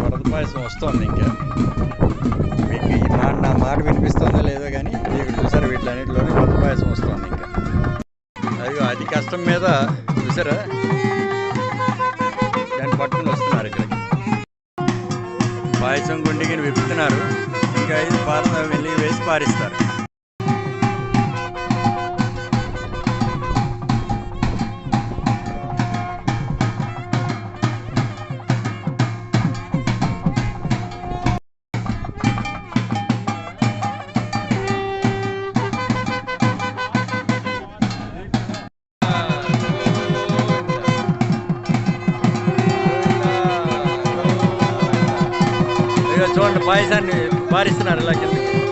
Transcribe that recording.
వడద పాయసం వస్తుంది ఇంకా. మీకు ఈ మాట నా మాట వినిపిస్తుందో లేదో కానీ మీకు చూసారు వీటిలన్నింటిలోనే వడద పాయసం వస్తుంది ఇంకా. అయ్యో అది కష్టం మీద చూసారా దాన్ని పట్టుకుని వస్తున్నారు ఇక్కడికి. పాయసం గుండికి విప్పుతున్నారు. ఇంకా ఇది వెళ్ళి వేసి పారిస్తారు. చూడండి పాయసాన్ని పారిస్తున్నారు ఇలా కిందకి.